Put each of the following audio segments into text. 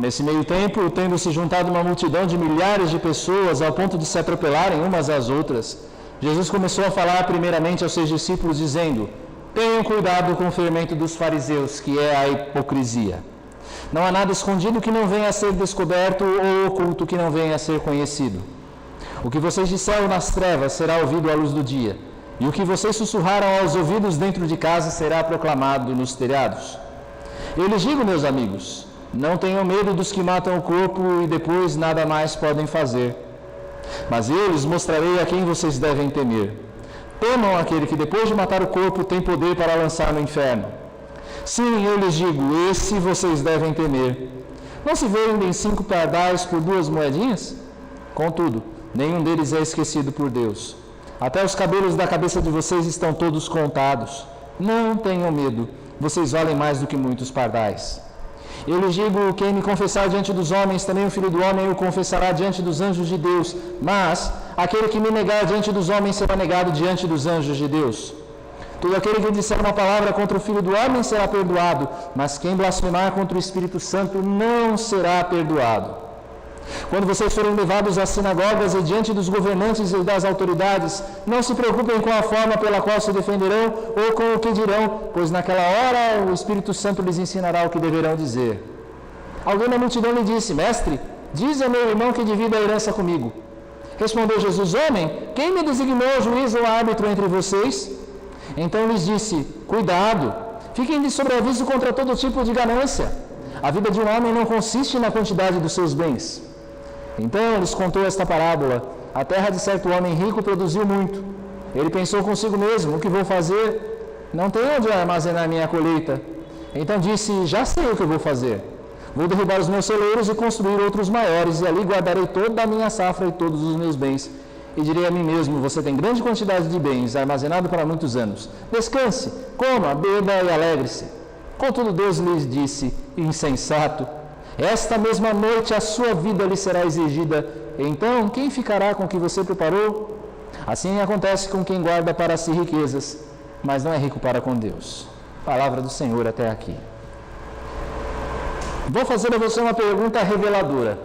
Nesse meio tempo, tendo se juntado uma multidão de milhares de pessoas ao ponto de se atropelarem umas às outras, Jesus começou a falar primeiramente aos seus discípulos, dizendo: tenham cuidado com o fermento dos fariseus, que é a hipocrisia. Não há nada escondido que não venha a ser descoberto ou oculto que não venha a ser conhecido. O que vocês disseram nas trevas será ouvido à luz do dia, e o que vocês sussurraram aos ouvidos dentro de casa será proclamado nos telhados. Eu lhes digo, meus amigos, não tenham medo dos que matam o corpo e depois nada mais podem fazer. Mas eu lhes mostrarei a quem vocês devem temer. Temam aquele que depois de matar o corpo tem poder para lançar no inferno. Sim, eu lhes digo, esse vocês devem temer. Não se vendem 5 pardais por 2 moedinhas? Contudo, nenhum deles é esquecido por Deus. Até os cabelos da cabeça de vocês estão todos contados. Não tenham medo, vocês valem mais do que muitos pardais. Eu lhes digo, quem me confessar diante dos homens, também o Filho do Homem o confessará diante dos anjos de Deus. Mas aquele que me negar diante dos homens será negado diante dos anjos de Deus. Todo aquele que disser uma palavra contra o Filho do Homem será perdoado, mas quem blasfemar contra o Espírito Santo não será perdoado. Quando vocês forem levados às sinagogas e diante dos governantes e das autoridades, não se preocupem com a forma pela qual se defenderão ou com o que dirão, pois naquela hora o Espírito Santo lhes ensinará o que deverão dizer. Alguém na multidão lhe disse: Mestre, diz a meu irmão que divida a herança comigo. Respondeu Jesus: Homem, quem me designou juiz ou árbitro entre vocês? Então lhes disse: Cuidado, fiquem de sobreaviso contra todo tipo de ganância. A vida de um homem não consiste na quantidade dos seus bens. Então lhes contou esta parábola: a terra de certo homem rico produziu muito. Ele pensou consigo mesmo: o que vou fazer? Não tenho onde armazenar minha colheita. Então disse: já sei o que eu vou fazer. Vou derrubar os meus celeiros e construir outros maiores, e ali guardarei toda a minha safra e todos os meus bens. E direi a mim mesmo: você tem grande quantidade de bens, armazenado para muitos anos. Descanse, coma, beba e alegre-se. Contudo Deus lhes disse: insensato, esta mesma noite a sua vida lhe será exigida. Então, quem ficará com o que você preparou? Assim acontece com quem guarda para si riquezas, mas não é rico para com Deus. Palavra do Senhor até aqui. Vou fazer a você uma pergunta reveladora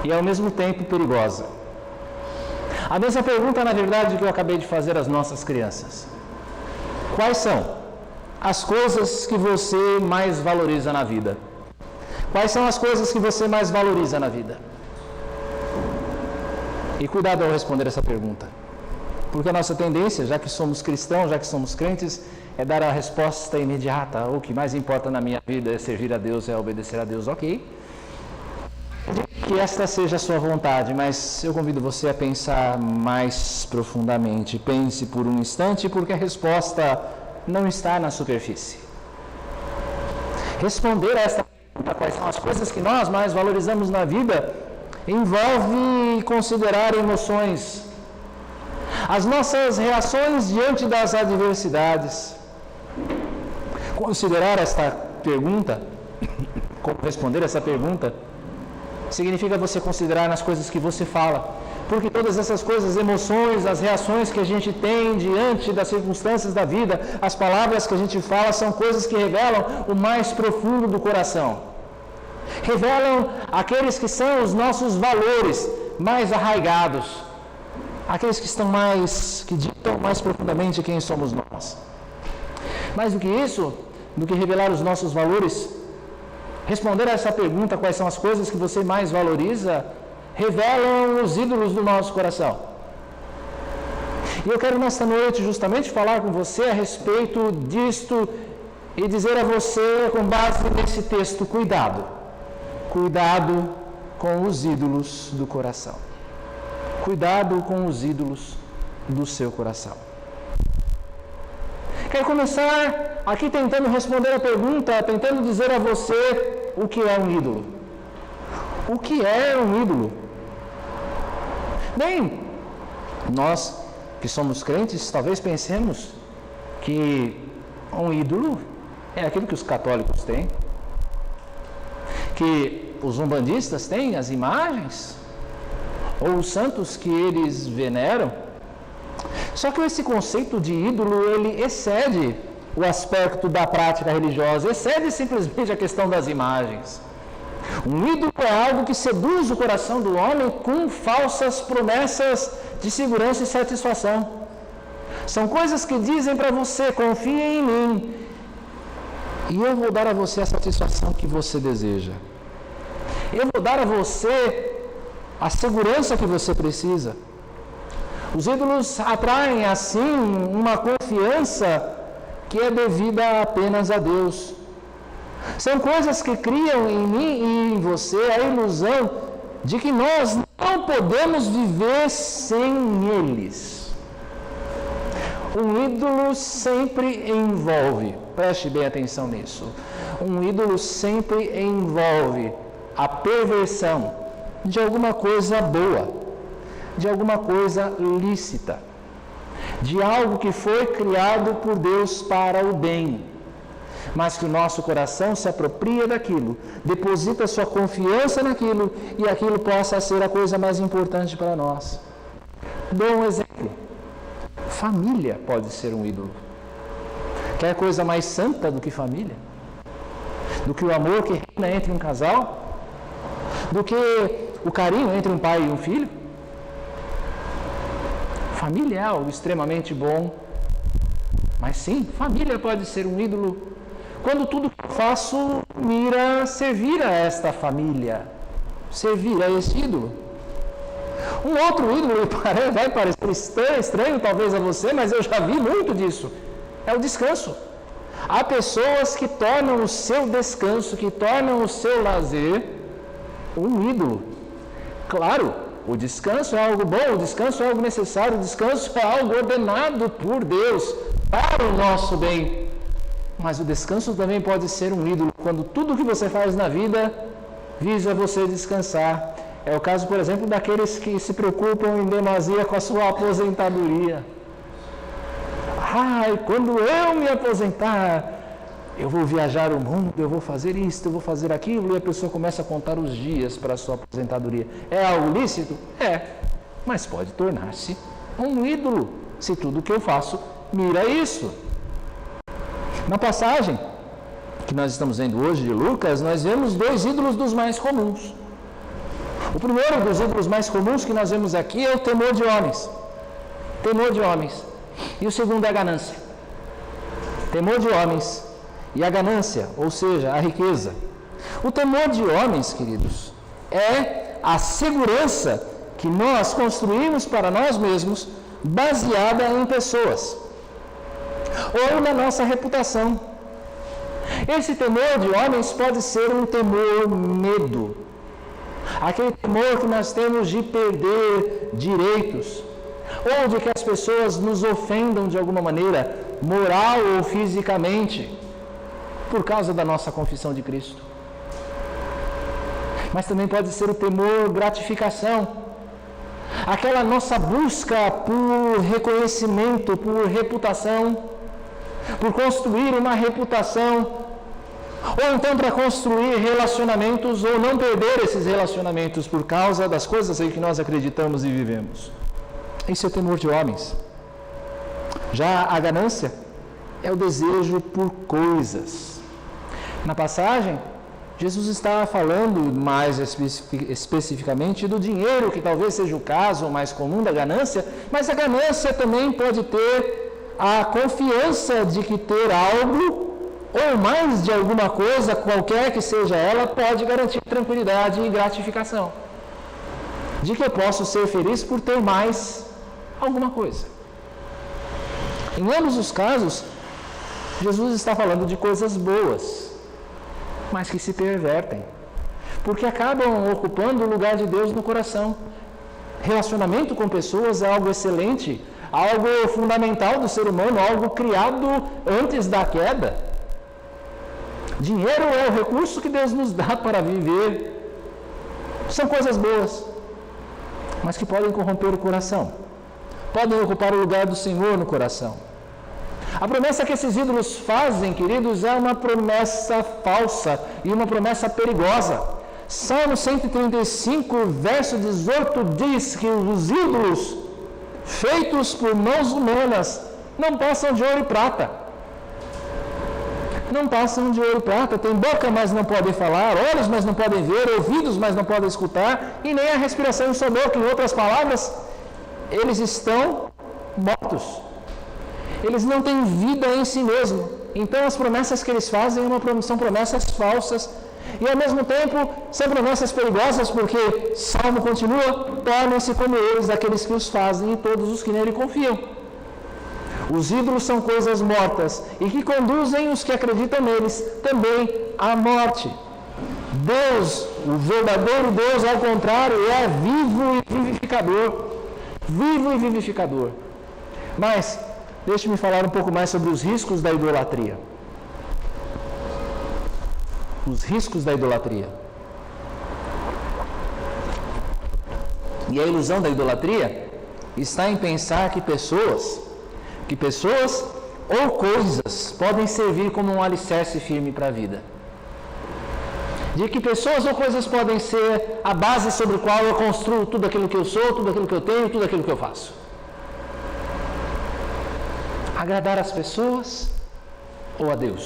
e ao mesmo tempo perigosa. A mesma pergunta, na verdade, que eu acabei de fazer às nossas crianças. Quais são as coisas que você mais valoriza na vida? Quais são as coisas que você mais valoriza na vida? E cuidado ao responder essa pergunta, porque a nossa tendência, já que somos cristãos, já que somos crentes, é dar a resposta imediata: o que mais importa na minha vida é servir a Deus, é obedecer a Deus. Ok, que esta seja a sua vontade, mas eu convido você a pensar mais profundamente. Pense por um instante, porque a resposta não está na superfície. Responder a esta pergunta, quais são as coisas que nós mais valorizamos na vida, envolve considerar emoções, as nossas reações diante das adversidades. Considerar esta pergunta, como responder essa pergunta, significa você considerar nas coisas que você fala, porque todas essas coisas, emoções, as reações que a gente tem diante das circunstâncias da vida, as palavras que a gente fala, são coisas que revelam o mais profundo do coração. Revelam aqueles que são os nossos valores mais arraigados, aqueles que estão que ditam mais profundamente quem somos nós. Mais do que isso, do que revelar os nossos valores, responder a essa pergunta, quais são as coisas que você mais valoriza, revelam os ídolos do nosso coração. E eu quero nesta noite justamente falar com você a respeito disto e dizer a você, com base nesse texto: cuidado com os ídolos do coração. Cuidado com os ídolos do seu coração. Quero começar aqui tentando responder a pergunta, tentando dizer a você o que é um ídolo. O que é um ídolo? Bem, nós que somos crentes, talvez pensemos que um ídolo é aquilo que os católicos têm, que os umbandistas têm, as imagens, ou os santos que eles veneram. Só que esse conceito de ídolo, ele excede o aspecto da prática religiosa, excede simplesmente a questão das imagens. Um ídolo é algo que seduz o coração do homem com falsas promessas de segurança e satisfação. São coisas que dizem para você: confie em mim, e eu vou dar a você a satisfação que você deseja. Eu vou dar a você a segurança que você precisa. Os ídolos atraem, assim, uma confiança que é devida apenas a Deus. São coisas que criam em mim e em você a ilusão de que nós não podemos viver sem eles. Um ídolo sempre envolve, preste bem atenção nisso, um ídolo sempre envolve a perversão de alguma coisa boa, de alguma coisa lícita, de algo que foi criado por Deus para o bem, mas que o nosso coração se apropria daquilo, deposita sua confiança naquilo, e aquilo possa ser a coisa mais importante para nós. Dou um exemplo. Família pode ser um ídolo. Quer coisa mais santa do que família? Do que o amor que reina entre um casal? Do que o carinho entre um pai e um filho? Família é algo extremamente bom, mas sim, família pode ser um ídolo quando tudo que eu faço mira servir a esta família, servir a este ídolo. Um outro ídolo vai parecer estranho talvez a você, mas eu já vi muito disso, é o descanso. Há pessoas que tornam o seu descanso, que tornam o seu lazer um ídolo. Claro, o descanso é algo bom, o descanso é algo necessário, o descanso é algo ordenado por Deus para o nosso bem. Mas o descanso também pode ser um ídolo quando tudo que você faz na vida visa você descansar. É o caso, por exemplo, daqueles que se preocupam em demasia com a sua aposentadoria. Quando eu me aposentar, eu vou viajar o mundo, eu vou fazer isso, eu vou fazer aquilo, e a pessoa começa a contar os dias para a sua aposentadoria. É algo lícito? É, mas pode tornar-se um ídolo, se tudo que eu faço mira isso. Na passagem que nós estamos vendo hoje de Lucas, nós vemos dois ídolos dos mais comuns. O primeiro dos ídolos mais comuns que nós vemos aqui é o temor de homens. Temor de homens. E o segundo é a ganância. Temor de homens e a ganância, ou seja, a riqueza. O temor de homens, queridos, é a segurança que nós construímos para nós mesmos, baseada em pessoas, ou na nossa reputação. Esse temor de homens pode ser um temor medo, aquele temor que nós temos de perder direitos, ou de que as pessoas nos ofendam de alguma maneira, moral ou fisicamente, por causa da nossa confissão de Cristo. Mas também pode ser o temor gratificação, aquela nossa busca por reconhecimento, por reputação, por construir uma reputação, ou então para construir relacionamentos ou não perder esses relacionamentos por causa das coisas em que nós acreditamos e vivemos. Esse é o temor de homens. Já a ganância é o desejo por coisas. Na passagem, Jesus estava falando mais especificamente do dinheiro, que talvez seja o caso mais comum da ganância, mas a ganância também pode ter a confiança de que ter algo, ou mais de alguma coisa, qualquer que seja ela, pode garantir tranquilidade e gratificação. De que eu posso ser feliz por ter mais alguma coisa. Em ambos os casos, Jesus está falando de coisas boas, mas que se pervertem, porque acabam ocupando o lugar de Deus no coração. Relacionamento com pessoas é algo excelente, algo fundamental do ser humano, algo criado antes da queda. Dinheiro é o recurso que Deus nos dá para viver. São coisas boas, mas que podem corromper o coração, podem ocupar o lugar do Senhor no coração. A promessa que esses ídolos fazem, queridos, é uma promessa falsa e uma promessa perigosa. Salmo 135, verso 18 diz que os ídolos feitos por mãos humanas não passam de ouro e prata. não passam de ouro e prata, têm boca, mas não podem falar, olhos, mas não podem ver, ouvidos, mas não podem escutar, e nem a respiração em sua boca. Em outras palavras, eles estão mortos. Eles não têm vida em si mesmo. Então, as promessas que eles fazem são promessas falsas. E, ao mesmo tempo, são promessas perigosas, porque Salmo continua: tornem-se como eles, aqueles que os fazem e todos os que nele confiam. Os ídolos são coisas mortas e que conduzem os que acreditam neles também à morte. Deus, o verdadeiro Deus, ao contrário, é vivo e vivificador. Vivo e vivificador. Mas, deixe-me falar um pouco mais sobre os riscos da idolatria. Os riscos da idolatria. E a ilusão da idolatria está em pensar que pessoas ou coisas podem servir como um alicerce firme para a vida. De que pessoas ou coisas podem ser a base sobre a qual eu construo tudo aquilo que eu sou, tudo aquilo que eu tenho, tudo aquilo que eu faço. Agradar as pessoas ou a Deus?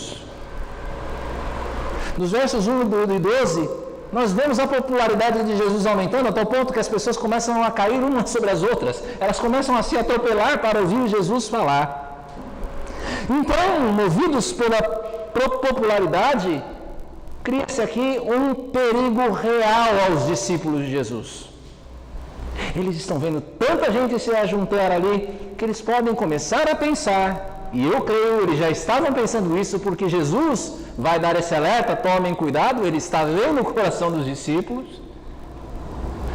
Nos versos 1 e 12, nós vemos a popularidade de Jesus aumentando a tal ponto que as pessoas começam a cair umas sobre as outras. Elas começam a se atropelar para ouvir Jesus falar. Então, movidos pela popularidade, cria-se aqui um perigo real aos discípulos de Jesus. Eles estão vendo tanta gente se ajuntar ali, que eles podem começar a pensar, e eu creio, eles já estavam pensando isso, porque Jesus vai dar esse alerta: tomem cuidado, ele está vendo o coração dos discípulos,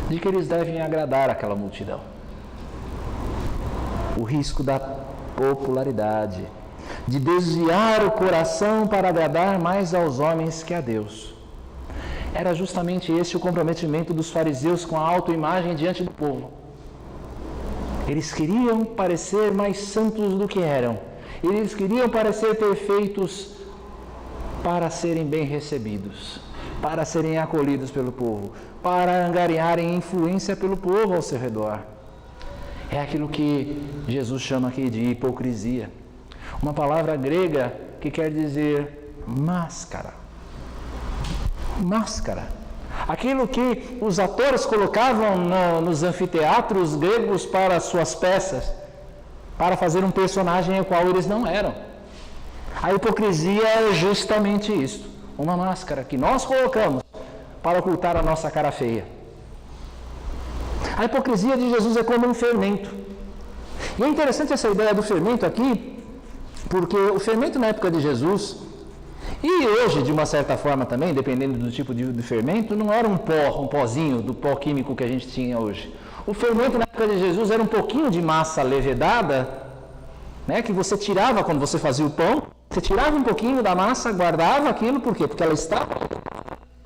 de que eles devem agradar aquela multidão. O risco da popularidade, de desviar o coração para agradar mais aos homens que a Deus. Era justamente esse o comprometimento dos fariseus com a autoimagem diante do povo. Eles queriam parecer mais santos do que eram. Eles queriam parecer perfeitos para serem bem recebidos, para serem acolhidos pelo povo, para angariarem influência pelo povo ao seu redor. É aquilo que Jesus chama aqui de hipocrisia. Uma palavra grega que quer dizer máscara. Máscara. Aquilo que os atores colocavam nos anfiteatros gregos para suas peças, para fazer um personagem ao qual eles não eram. A hipocrisia é justamente isso. Uma máscara que nós colocamos para ocultar a nossa cara feia. A hipocrisia de Jesus é como um fermento. E é interessante essa ideia do fermento aqui, porque o fermento na época de Jesus, e hoje de uma certa forma também, dependendo do tipo de fermento, não era um pozinho do pó químico que a gente tinha hoje. O fermento na época de Jesus era um pouquinho de massa levedada, né, que você tirava quando você fazia o pão, você tirava um pouquinho da massa, guardava aquilo, por quê? Porque ela estava...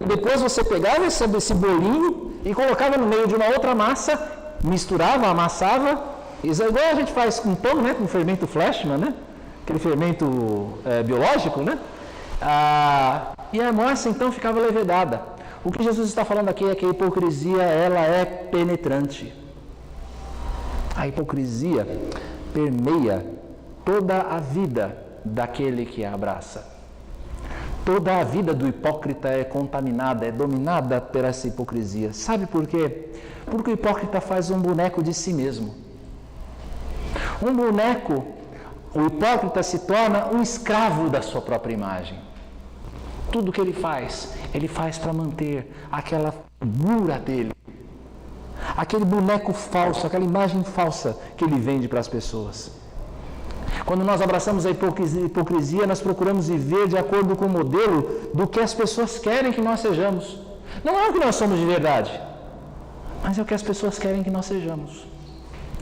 E depois você pegava esse bolinho e colocava no meio de uma outra massa, misturava, amassava, igual a gente faz com pão, né, com fermento Fleischmann, né? Aquele fermento biológico, né? E a massa então ficava levedada. O que Jesus está falando aqui é que a hipocrisia, ela é penetrante. A hipocrisia permeia toda a vida daquele que a abraça. Toda a vida do hipócrita é contaminada, é dominada por essa hipocrisia. Sabe por quê? Porque o hipócrita faz um boneco de si mesmo. Um boneco, o hipócrita se torna um escravo da sua própria imagem. Tudo que ele faz para manter aquela figura dele. Aquele boneco falso, aquela imagem falsa que ele vende para as pessoas. Quando nós abraçamos a hipocrisia, nós procuramos viver de acordo com o modelo do que as pessoas querem que nós sejamos. Não é o que nós somos de verdade, mas é o que as pessoas querem que nós sejamos.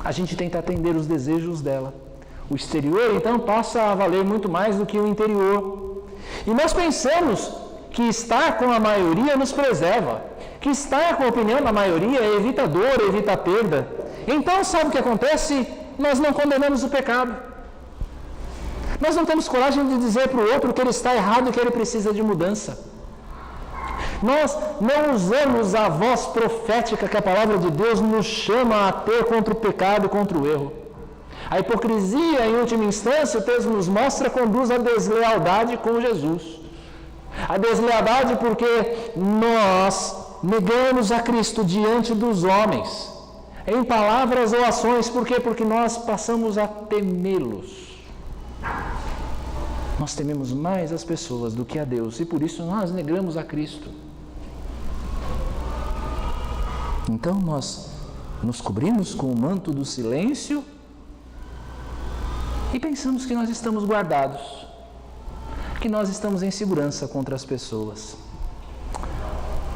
A gente tenta atender os desejos dela. O exterior, então, passa a valer muito mais do que o interior. E nós pensamos que estar com a maioria nos preserva, que estar com a opinião da maioria evita dor, evita perda. Então, sabe o que acontece? Nós não condenamos o pecado. Nós não temos coragem de dizer para o outro que ele está errado e que ele precisa de mudança. Nós não usamos a voz profética que a palavra de Deus nos chama a ter contra o pecado e contra o erro. A hipocrisia, em última instância, o texto nos mostra, conduz à deslealdade com Jesus. A deslealdade porque nós negamos a Cristo diante dos homens, em palavras ou ações. Por quê? Porque nós passamos a temê-los. Nós tememos mais as pessoas do que a Deus, e por isso nós negamos a Cristo. Então nós nos cobrimos com o manto do silêncio e pensamos que nós estamos guardados, que nós estamos em segurança contra as pessoas.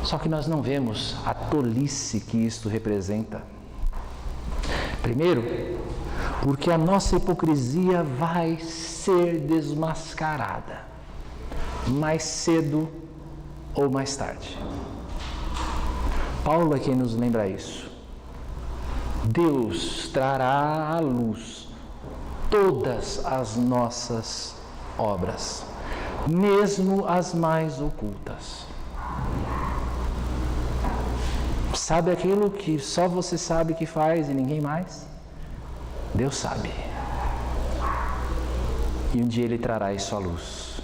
Só que nós não vemos a tolice que isto representa. Primeiro, porque a nossa hipocrisia vai ser desmascarada, mais cedo ou mais tarde. Paulo é quem nos lembra isso. Deus trará à luz todas as nossas obras, mesmo as mais ocultas. Sabe aquilo que só você sabe que faz e ninguém mais? Deus sabe. E um dia Ele trará isso à luz.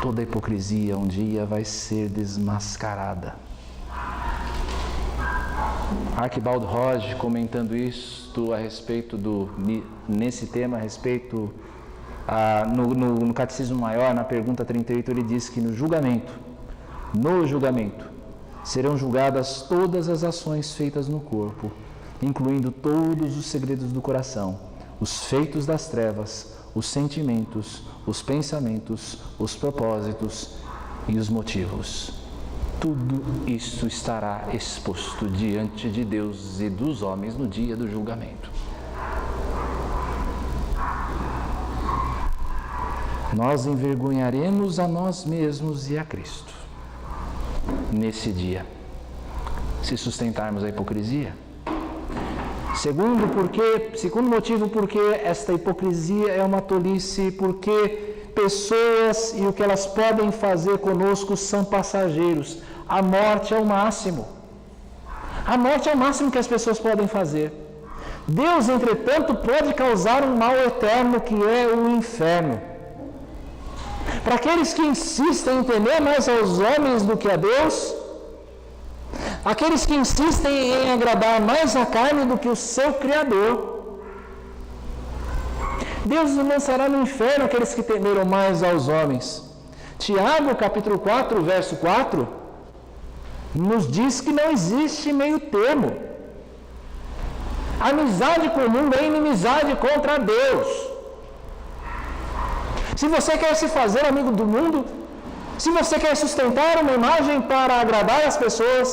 Toda hipocrisia um dia vai ser desmascarada. Archibald Hodge, comentando isto a respeito nesse tema, a respeito no Catecismo Maior, na pergunta 38, ele diz que no julgamento, serão julgadas todas as ações feitas no corpo, incluindo todos os segredos do coração, os feitos das trevas, os sentimentos, os pensamentos, os propósitos e os motivos. Tudo isso estará exposto diante de Deus e dos homens no dia do julgamento. Nós envergonharemos a nós mesmos e a Cristo nesse dia, se sustentarmos a hipocrisia. Segundo motivo, porque esta hipocrisia é uma tolice, porque pessoas e o que elas podem fazer conosco são passageiros. A morte é o máximo. A morte é o máximo que as pessoas podem fazer. Deus, entretanto, pode causar um mal eterno que é o inferno. Para aqueles que insistem em temer mais aos homens do que a Deus, aqueles que insistem em agradar mais a carne do que o seu Criador, Deus lançará no inferno aqueles que temeram mais aos homens. Tiago, capítulo 4, verso 4, nos diz que não existe meio termo. Amizade com o mundo é inimizade contra Deus. Se você quer se fazer amigo do mundo, se você quer sustentar uma imagem para agradar as pessoas,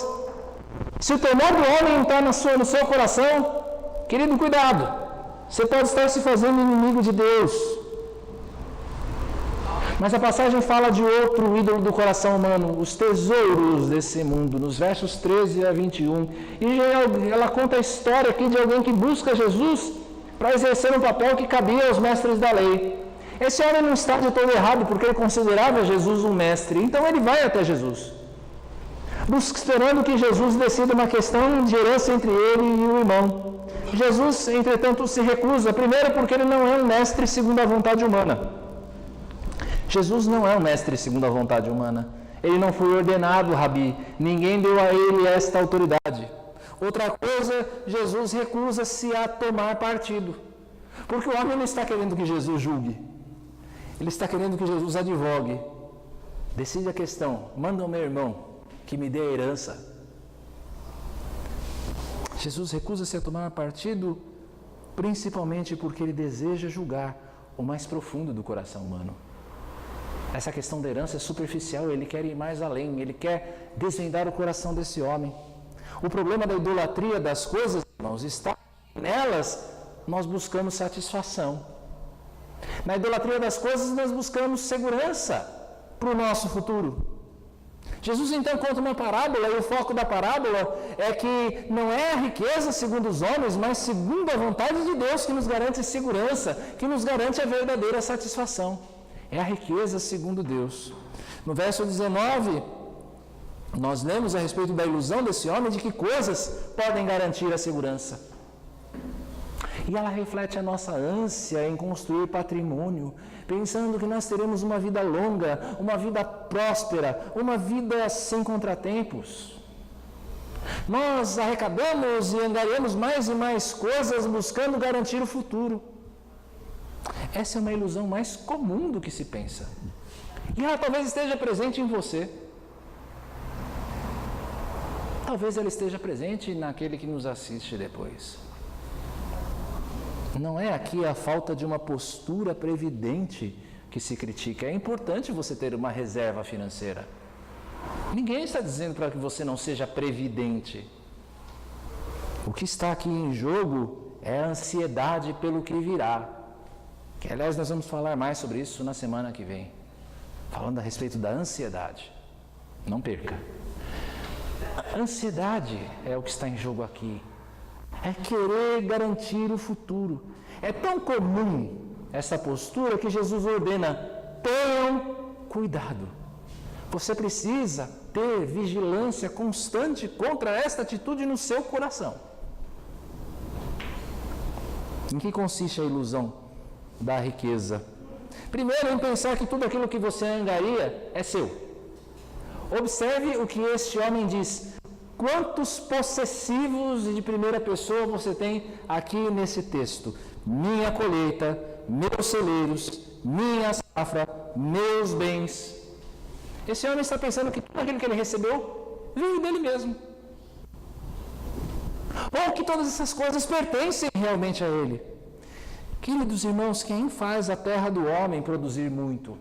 se o temor do homem está no seu coração, querido, cuidado. Você pode estar se fazendo inimigo de Deus. Mas a passagem fala de outro ídolo do coração humano, os tesouros desse mundo, nos versos 13 a 21. E ela conta a história aqui de alguém que busca Jesus para exercer um papel que cabia aos mestres da lei. Esse homem não está de todo errado, porque ele considerava Jesus um mestre. Então ele vai até Jesus, esperando que Jesus decida uma questão de herança entre ele e o irmão. Jesus, entretanto, se recusa, primeiro porque ele não é um mestre segundo a vontade humana. Jesus não é um mestre segundo a vontade humana. Ele não foi ordenado rabi, ninguém deu a ele esta autoridade. Outra coisa, Jesus recusa-se a tomar partido, porque o homem não está querendo que Jesus julgue, ele está querendo que Jesus advogue. Decide a questão, manda o meu irmão que me dê a herança. Jesus recusa-se a tomar partido, principalmente porque ele deseja julgar o mais profundo do coração humano. Essa questão da herança é superficial, ele quer ir mais além, ele quer desvendar o coração desse homem. O problema da idolatria das coisas, irmãos, está nelas, nós buscamos satisfação. Na idolatria das coisas, nós buscamos segurança para o nosso futuro. Jesus então conta uma parábola, e o foco da parábola é que não é a riqueza segundo os homens, mas segundo a vontade de Deus que nos garante segurança, que nos garante a verdadeira satisfação. É a riqueza segundo Deus. No verso 19, nós lemos a respeito da ilusão desse homem de que coisas podem garantir a segurança. E ela reflete a nossa ânsia em construir patrimônio, pensando que nós teremos uma vida longa, uma vida próspera, uma vida sem contratempos. Nós arrecadamos e angariamos mais e mais coisas buscando garantir o futuro. Essa é uma ilusão mais comum do que se pensa. E ela talvez esteja presente em você. Talvez ela esteja presente naquele que nos assiste depois. Não é aqui a falta de uma postura previdente que se critica. É importante você ter uma reserva financeira. Ninguém está dizendo para que você não seja previdente. O que está aqui em jogo é a ansiedade pelo que virá. Que, aliás, nós vamos falar mais sobre isso na semana que vem. Falando a respeito da ansiedade. Não perca. A ansiedade é o que está em jogo aqui. É querer garantir o futuro. É tão comum essa postura que Jesus ordena: tenham cuidado. Você precisa ter vigilância constante contra esta atitude no seu coração. Em que consiste a ilusão da riqueza? Primeiro, em pensar que tudo aquilo que você angaria é seu. Observe o que este homem diz. Quantos possessivos de primeira pessoa você tem aqui nesse texto? Minha colheita, meus celeiros, minha safra, meus bens. Esse homem está pensando que tudo aquilo que ele recebeu veio dele mesmo. Ou que todas essas coisas pertencem realmente a ele. Queridos irmãos, quem faz a terra do homem produzir muito?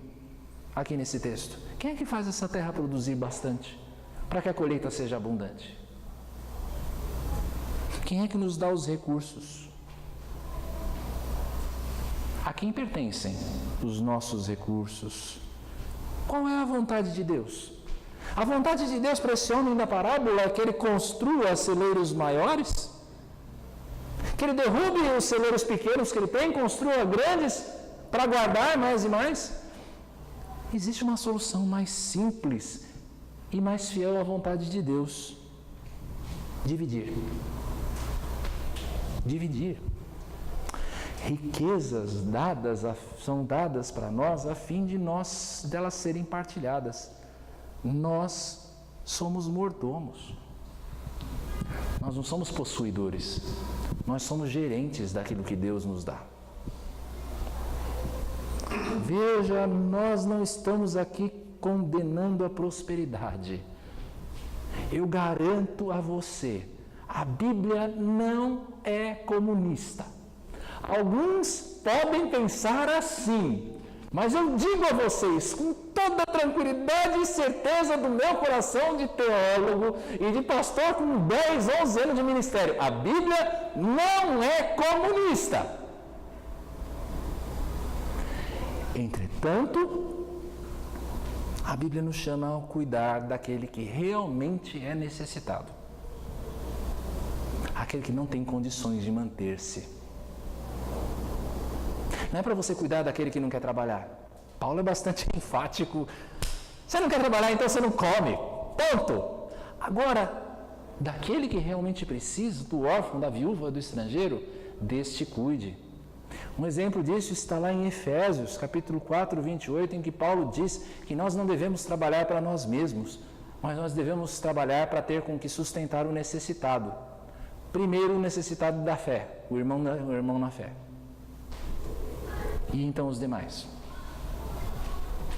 Aqui nesse texto. Quem é que faz essa terra produzir bastante? Para que a colheita seja abundante? Quem é que nos dá os recursos? A quem pertencem os nossos recursos? Qual é a vontade de Deus? A vontade de Deus para esse homem da parábola é que ele construa celeiros maiores? Que ele derrube os celeiros pequenos que ele tem, construa grandes para guardar mais e mais? Existe uma solução mais simples e mais fiel à vontade de Deus. Dividir. Dividir. Riquezas são dadas para nós a fim de delas serem partilhadas. Nós somos mordomos. Nós não somos possuidores. Nós somos gerentes daquilo que Deus nos dá. Veja, nós não estamos aqui condenando a prosperidade. Eu garanto a você, a Bíblia não é comunista. Alguns podem pensar assim, mas eu digo a vocês, com toda a tranquilidade e certeza do meu coração de teólogo e de pastor com 10, 11 anos de ministério, a Bíblia não é comunista. Entretanto, a Bíblia nos chama a cuidar daquele que realmente é necessitado. Aquele que não tem condições de manter-se. Não é para você cuidar daquele que não quer trabalhar. Paulo é bastante enfático. Você não quer trabalhar, então você não come. Ponto. Agora, daquele que realmente precisa, do órfão, da viúva, do estrangeiro, deste cuide. Um exemplo disso está lá em Efésios, capítulo 4, 28, em que Paulo diz que nós não devemos trabalhar para nós mesmos, mas nós devemos trabalhar para ter com que sustentar o necessitado. Primeiro, o necessitado da fé, o irmão na fé. E então os demais.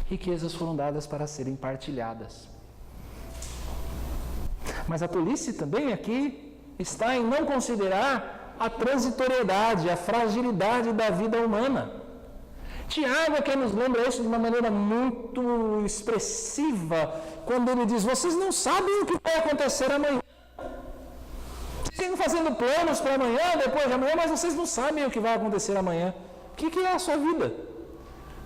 Riquezas foram dadas para serem partilhadas. Mas a tolice também aqui está em não considerar a transitoriedade, a fragilidade da vida humana. Tiago aqui nos lembra isso de uma maneira muito expressiva, quando ele diz: vocês não sabem o que vai acontecer amanhã. Vocês estão fazendo planos para amanhã, depois de amanhã, mas vocês não sabem o que vai acontecer amanhã. O que é a sua vida?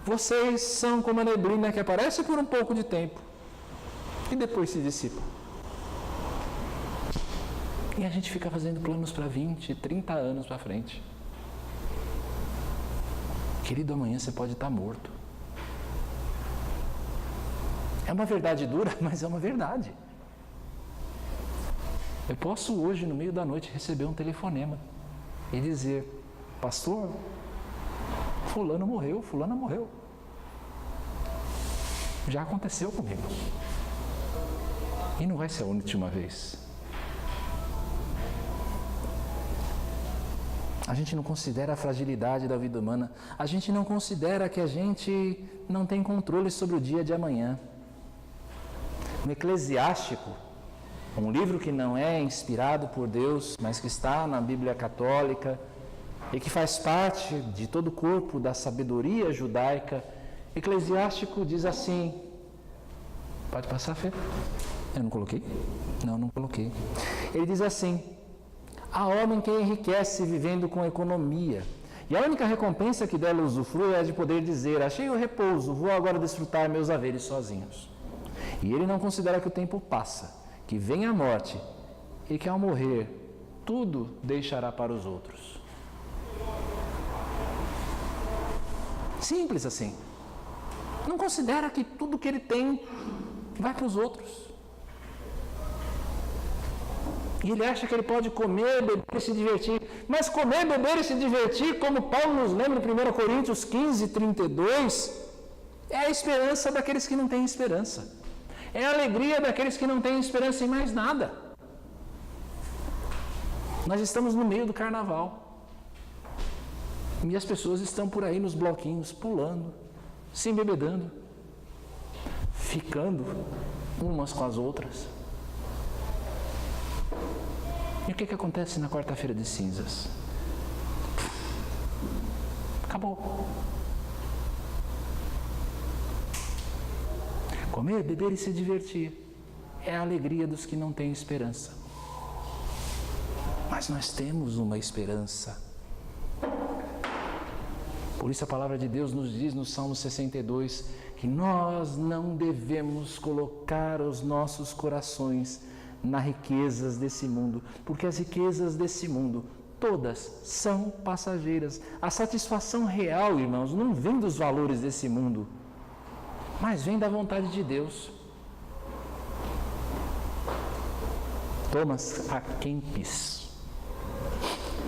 Vocês são como a neblina que aparece por um pouco de tempo e depois se dissipa. E a gente fica fazendo planos para 20, 30 anos para frente. Querido, amanhã você pode estar morto. É uma verdade dura, mas é uma verdade. Eu posso hoje, no meio da noite, receber um telefonema e dizer: pastor, fulano morreu, fulana morreu. Já aconteceu comigo. E não vai ser a última vez. A gente não considera a fragilidade da vida humana. A gente não considera que a gente não tem controle sobre o dia de amanhã. No Eclesiástico, um livro que não é inspirado por Deus, mas que está na Bíblia Católica e que faz parte de todo o corpo da sabedoria judaica, Eclesiástico diz assim, pode passar, Fê? Eu não coloquei? Não coloquei. Ele diz assim, há homem que enriquece vivendo com economia, e a única recompensa que dela usufrui é de poder dizer, achei o repouso, vou agora desfrutar meus haveres sozinhos. E ele não considera que o tempo passa, que vem a morte, e que ao morrer, tudo deixará para os outros. Simples assim. Não considera que tudo que ele tem vai para os outros. E ele acha que ele pode comer, beber e se divertir. Mas comer, beber e se divertir, como Paulo nos lembra em 1 Coríntios 15, 32, é a esperança daqueles que não têm esperança. É a alegria daqueles que não têm esperança em mais nada. Nós estamos no meio do carnaval. E as pessoas estão por aí nos bloquinhos, pulando, se embebedando, ficando umas com as outras. E o que acontece na quarta-feira de cinzas? Acabou. Comer, beber e se divertir é a alegria dos que não têm esperança. Mas nós temos uma esperança. Por isso a palavra de Deus nos diz no Salmo 62 que nós não devemos colocar os nossos corações nas riquezas desse mundo, porque as riquezas desse mundo, todas são passageiras. A satisfação real, irmãos, não vem dos valores desse mundo, mas vem da vontade de Deus. Thomas A. Kempis,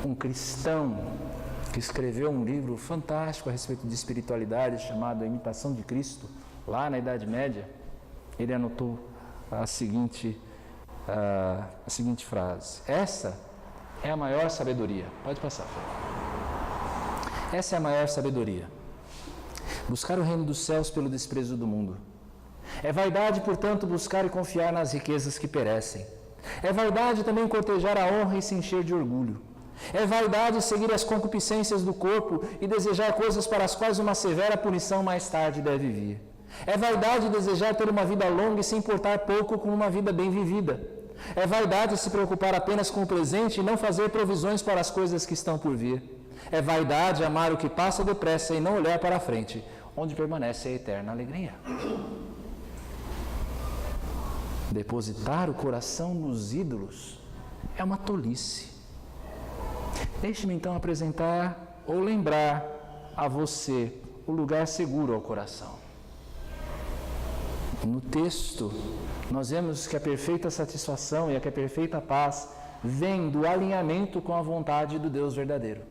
um cristão que escreveu um livro fantástico a respeito de espiritualidade chamado A Imitação de Cristo, lá na Idade Média, ele anotou a seguinte frase: essa é a maior sabedoria. Pode passar, Fê. Essa é a maior sabedoria. Buscar o reino dos céus pelo desprezo do mundo. É vaidade, portanto, buscar e confiar nas riquezas que perecem. É vaidade também cortejar a honra e se encher de orgulho. É vaidade seguir as concupiscências do corpo e desejar coisas para as quais uma severa punição mais tarde deve vir. É vaidade desejar ter uma vida longa e se importar pouco com uma vida bem vivida. É vaidade se preocupar apenas com o presente e não fazer provisões para as coisas que estão por vir. É vaidade amar o que passa depressa e não olhar para a frente, onde permanece a eterna alegria. Depositar o coração nos ídolos é uma tolice. Deixe-me então apresentar ou lembrar a você o lugar seguro ao coração. No texto, nós vemos que a perfeita satisfação e que a perfeita paz vem do alinhamento com a vontade do Deus verdadeiro.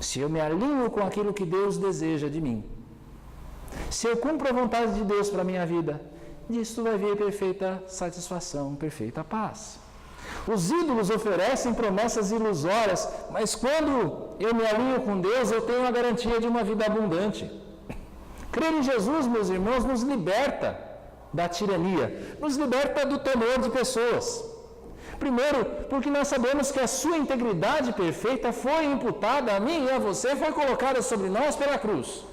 Se eu me alinho com aquilo que Deus deseja de mim, se eu cumpro a vontade de Deus para a minha vida, disto vai vir perfeita satisfação, perfeita paz. Os ídolos oferecem promessas ilusórias, mas quando eu me alinho com Deus, eu tenho a garantia de uma vida abundante. Crer em Jesus, meus irmãos, nos liberta da tirania, nos liberta do temor de pessoas. Primeiro, porque nós sabemos que a sua integridade perfeita foi imputada a mim e a você, foi colocada sobre nós pela cruz.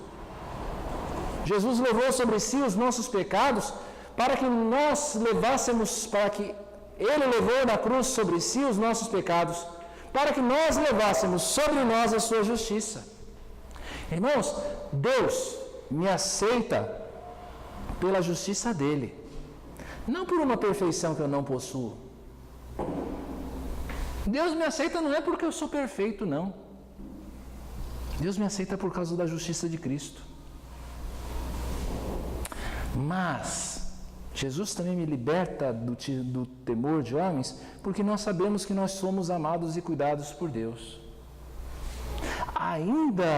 Jesus levou sobre si os nossos pecados para que nós levássemos, Ele levou na cruz sobre si os nossos pecados, para que nós levássemos sobre nós a sua justiça. Irmãos, Deus me aceita pela justiça dele, não por uma perfeição que eu não possuo. Deus me aceita não é porque eu sou perfeito, não. Deus me aceita por causa da justiça de Cristo. Mas Jesus também me liberta do temor de homens, porque nós sabemos que nós somos amados e cuidados por Deus. ainda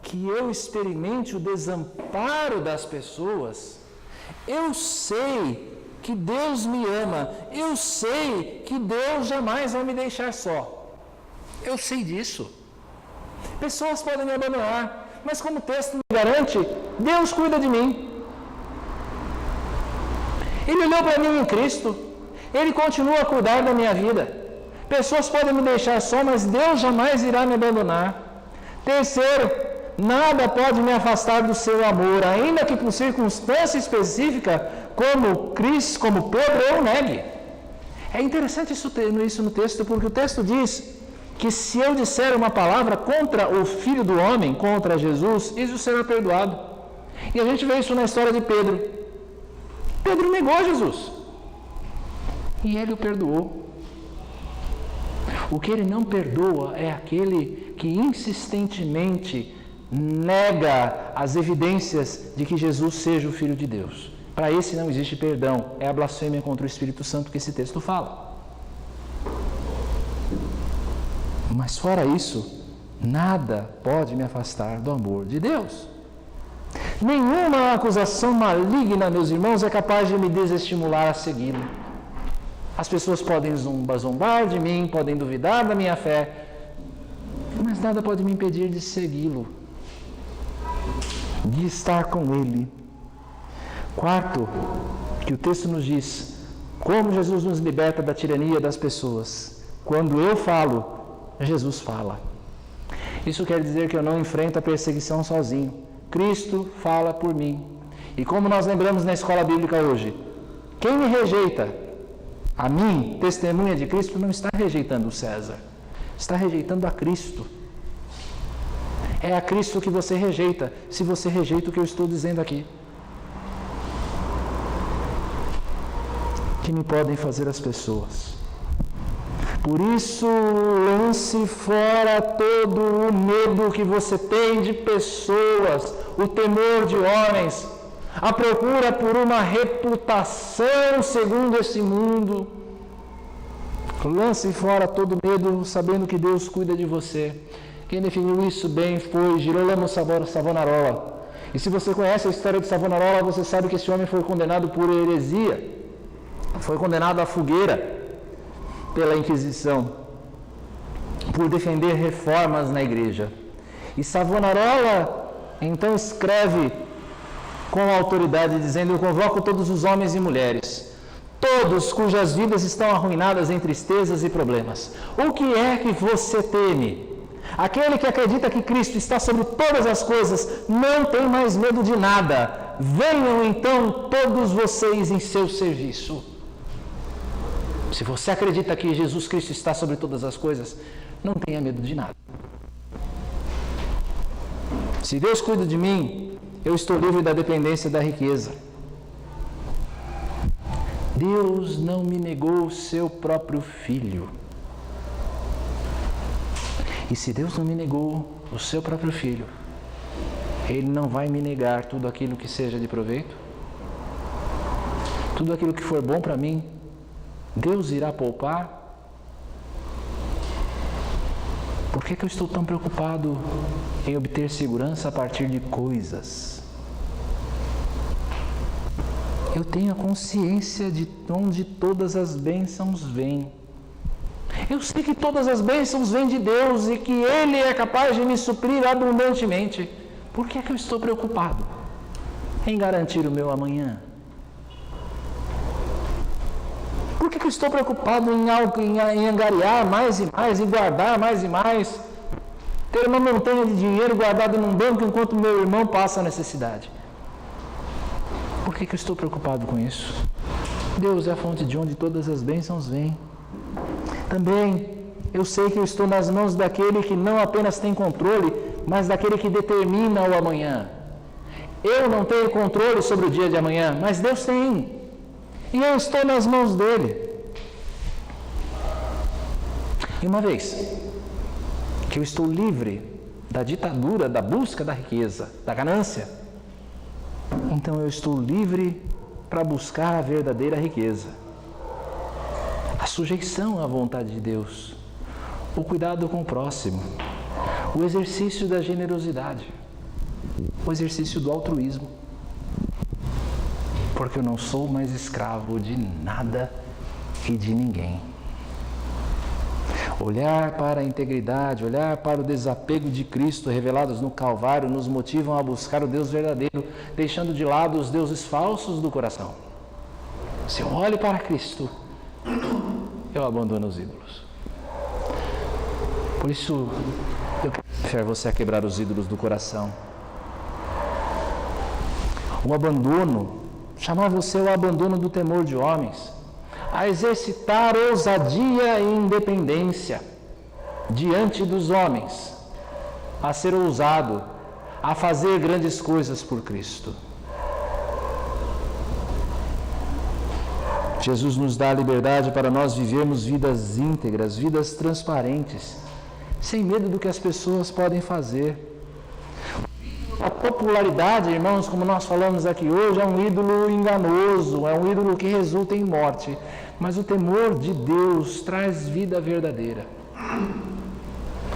que eu experimente o desamparo das pessoas, eu sei que Deus me ama, eu sei que Deus jamais vai me deixar só. Eu sei disso. Pessoas podem me abandonar, mas como o texto me garante, Deus cuida de mim. Ele olhou para mim em Cristo, Ele continua a cuidar da minha vida. Pessoas podem me deixar só, mas Deus jamais irá me abandonar. Terceiro, nada pode me afastar do seu amor, ainda que por circunstância específica, como Pedro, eu negue. É interessante isso no texto, porque o texto diz que se eu disser uma palavra contra o Filho do Homem, contra Jesus, isso será perdoado. E a gente vê isso na história de Pedro. Pedro negou Jesus. E ele o perdoou. O que ele não perdoa é aquele que insistentemente nega as evidências de que Jesus seja o Filho de Deus. Para esse não existe perdão. É a blasfêmia contra o Espírito Santo que esse texto fala. Mas fora isso, nada pode me afastar do amor de Deus. Nenhuma acusação maligna, meus irmãos, é capaz de me desestimular a segui-lo. As pessoas podem zombar de mim, podem duvidar da minha fé, mas nada pode me impedir de segui-lo, de estar com Ele. Quarto, que o texto nos diz, como Jesus nos liberta da tirania das pessoas. Quando eu falo, Jesus fala. Isso quer dizer que eu não enfrento a perseguição sozinho. Cristo fala por mim. E como nós lembramos na escola bíblica hoje, quem me rejeita, a mim, testemunha de Cristo, não está rejeitando o César, está rejeitando a Cristo. É a Cristo que você rejeita, se você rejeita o que eu estou dizendo aqui. Que me podem fazer as pessoas. Por isso, lance fora todo o medo que você tem de pessoas, o temor de homens, a procura por uma reputação segundo esse mundo. Lance fora todo medo, sabendo que Deus cuida de você. Quem definiu isso bem foi Girolamo Savonarola. E se você conhece a história de Savonarola, você sabe que esse homem foi condenado por heresia. Foi condenado à fogueira pela Inquisição, por defender reformas na igreja. E Savonarola então escreve com autoridade, dizendo: eu convoco todos os homens e mulheres, todos cujas vidas estão arruinadas em tristezas e problemas. O que é que você teme? Aquele que acredita que Cristo está sobre todas as coisas não tem mais medo de nada. Venham então todos vocês em seu serviço. Se você acredita que Jesus Cristo está sobre todas as coisas, não tenha medo de nada. Se Deus cuida de mim, eu estou livre da dependência da riqueza. Deus não me negou o seu próprio Filho. E se Deus não me negou o seu próprio Filho, Ele não vai me negar tudo aquilo que seja de proveito? Tudo aquilo que for bom para mim, Deus irá poupar? Por que eu estou tão preocupado em obter segurança a partir de coisas? Eu tenho a consciência de onde todas as bênçãos vêm. Eu sei que todas as bênçãos vêm de Deus e que Ele é capaz de me suprir abundantemente. Por que eu estou preocupado em garantir o meu amanhã? Por que eu estou preocupado em angariar mais e mais, e guardar mais e mais? Ter uma montanha de dinheiro guardado num banco enquanto meu irmão passa a necessidade. Por que eu estou preocupado com isso? Deus é a fonte de onde todas as bênçãos vêm. Também eu sei que eu estou nas mãos daquele que não apenas tem controle, mas daquele que determina o amanhã. Eu não tenho controle sobre o dia de amanhã, mas Deus tem. E eu estou nas mãos dele. E uma vez que eu estou livre da ditadura, da busca da riqueza, da ganância, então eu estou livre para buscar a verdadeira riqueza. A sujeição à vontade de Deus, o cuidado com o próximo, o exercício da generosidade, o exercício do altruísmo. Porque eu não sou mais escravo de nada e de ninguém. Olhar para a integridade, olhar para o desapego de Cristo revelados no Calvário nos motivam a buscar o Deus verdadeiro, deixando de lado os deuses falsos do coração. Se eu olho para Cristo, eu abandono os ídolos. Por isso, eu quero você a quebrar os ídolos do coração. O abandono, chamar você ao abandono do temor de homens, a exercitar ousadia e independência diante dos homens, a ser ousado, a fazer grandes coisas por Cristo. Jesus nos dá a liberdade para nós vivermos vidas íntegras, vidas transparentes, sem medo do que as pessoas podem fazer. A popularidade, irmãos, como nós falamos aqui hoje, é um ídolo enganoso, é um ídolo que resulta em morte. Mas o temor de Deus traz vida verdadeira.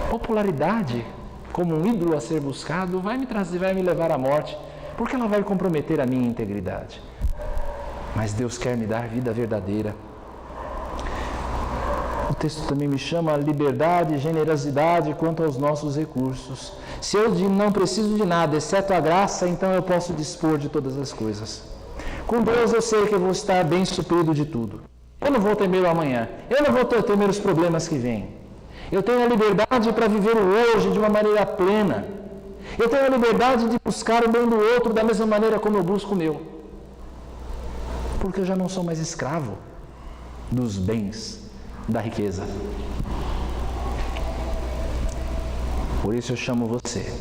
Popularidade, como um ídolo a ser buscado, vai me levar à morte, porque ela vai comprometer a minha integridade. Mas Deus quer me dar vida verdadeira. O texto também me chama a liberdade e generosidade quanto aos nossos recursos. Se eu não preciso de nada, exceto a graça, então eu posso dispor de todas as coisas. Com Deus eu sei que eu vou estar bem suprido de tudo. Eu não vou temer o amanhã. Eu não vou temer os problemas que vêm. Eu tenho a liberdade para viver o hoje de uma maneira plena. Eu tenho a liberdade de buscar o bem do outro da mesma maneira como eu busco o meu. Porque eu já não sou mais escravo dos bens, da riqueza. Por isso eu chamo você,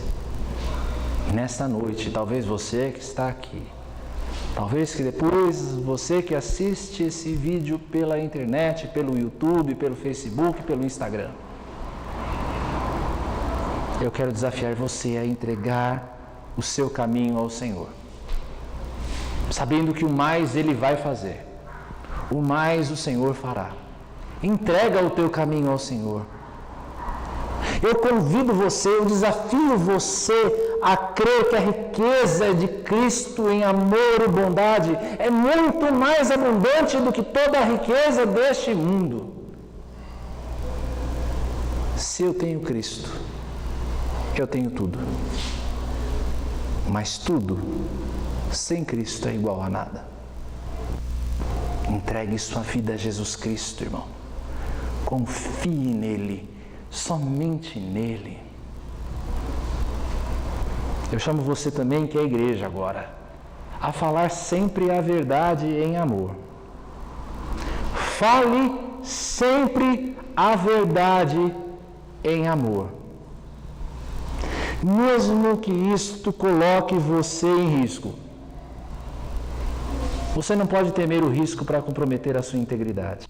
nesta noite, talvez você que está aqui, talvez que depois você que assiste esse vídeo pela internet, pelo YouTube, pelo Facebook, pelo Instagram. Eu quero desafiar você a entregar o seu caminho ao Senhor, sabendo que o mais Ele vai fazer, o mais o Senhor fará. Entrega o teu caminho ao Senhor. Eu convido você, eu desafio você a crer que a riqueza de Cristo em amor e bondade é muito mais abundante do que toda a riqueza deste mundo. Se eu tenho Cristo, eu tenho tudo. Mas tudo sem Cristo é igual a nada. Entregue sua vida a Jesus Cristo, irmão. Confie nele, somente nele. Eu chamo você também, que é a igreja agora, a falar sempre a verdade em amor. Fale sempre a verdade em amor. Mesmo que isto coloque você em risco. Você não pode temer o risco para comprometer a sua integridade.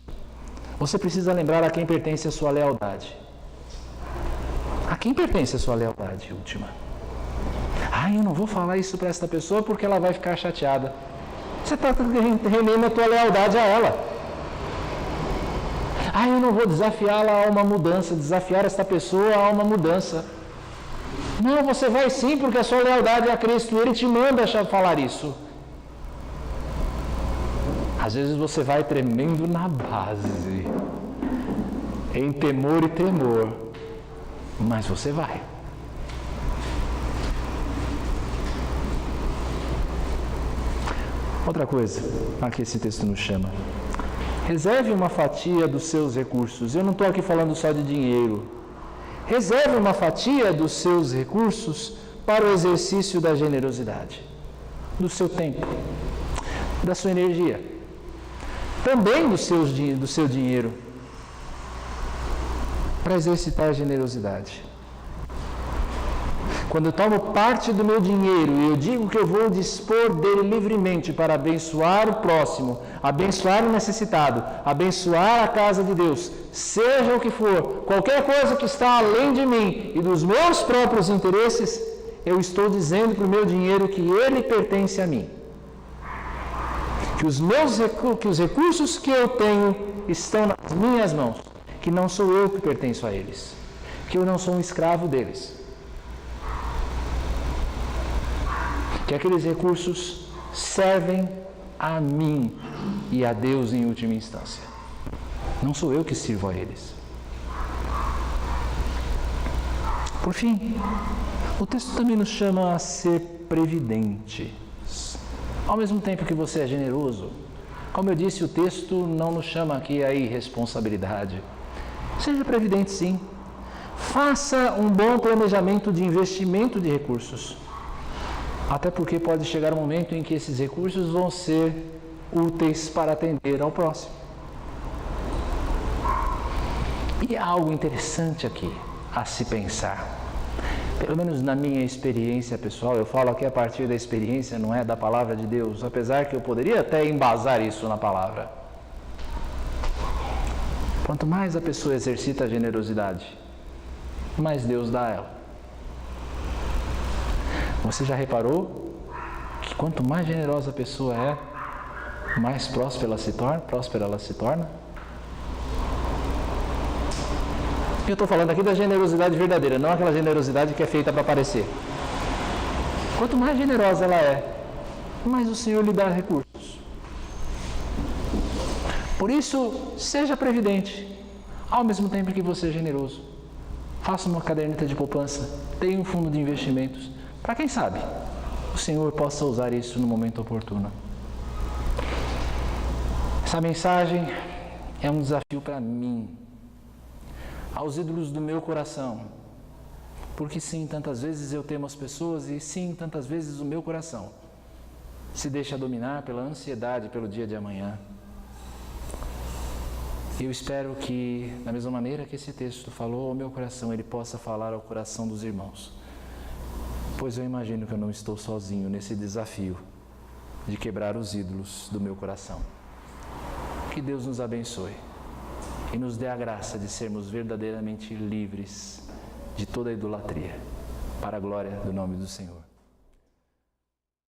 Você precisa lembrar a quem pertence a sua lealdade. A quem pertence a sua lealdade última? Eu não vou falar isso para esta pessoa porque ela vai ficar chateada. Você está rendendo a tua lealdade a ela. Eu não vou desafiá-la a uma mudança, desafiar esta pessoa a uma mudança. Não, você vai sim, porque a sua lealdade é a Cristo. Ele te manda falar isso. Às vezes você vai tremendo na base, em temor e temor, mas você vai. Outra coisa, aqui esse texto nos chama. Reserve uma fatia dos seus recursos. Eu não estou aqui falando só de dinheiro. Reserve uma fatia dos seus recursos para o exercício da generosidade, do seu tempo, da sua energia. Também do seu dinheiro, para exercitar a generosidade. Quando eu tomo parte do meu dinheiro e eu digo que eu vou dispor dele livremente para abençoar o próximo, abençoar o necessitado, abençoar a casa de Deus, seja o que for, qualquer coisa que está além de mim e dos meus próprios interesses, eu estou dizendo para o meu dinheiro que ele pertence a mim. Que os recursos que eu tenho estão nas minhas mãos, que não sou eu que pertenço a eles. que eu não sou um escravo deles. Que aqueles recursos servem a mim e a Deus em última instância. Não sou eu que sirvo a eles. Por fim, o texto também nos chama a ser previdentes. Ao mesmo tempo que você é generoso, como eu disse, o texto não nos chama aqui a irresponsabilidade. Seja previdente, sim. Faça um bom planejamento de investimento de recursos. Até porque pode chegar um momento em que esses recursos vão ser úteis para atender ao próximo. E há algo interessante aqui a se pensar. Pelo menos na minha experiência pessoal, eu falo aqui a partir da experiência, não é da palavra de Deus, apesar que eu poderia até embasar isso na palavra. Quanto mais a pessoa exercita a generosidade, mais Deus dá a ela. Você já reparou que quanto mais generosa a pessoa é, mais próspera ela se torna? Eu estou falando aqui da generosidade verdadeira, não aquela generosidade que é feita para aparecer. Quanto mais generosa ela é, mais o Senhor lhe dá recursos. Por isso, seja previdente, ao mesmo tempo que você é generoso. Faça uma caderneta de poupança, tenha um fundo de investimentos, para quem sabe o Senhor possa usar isso no momento oportuno. Essa mensagem é um desafio para mim, aos ídolos do meu coração, porque sim, tantas vezes eu temo as pessoas e sim, tantas vezes o meu coração se deixa dominar pela ansiedade pelo dia de amanhã. Eu espero que, da mesma maneira que esse texto falou ao meu coração, ele possa falar ao coração dos irmãos, pois eu imagino que eu não estou sozinho nesse desafio de quebrar os ídolos do meu coração. Que Deus nos abençoe e nos dê a graça de sermos verdadeiramente livres de toda a idolatria, para a glória do nome do Senhor.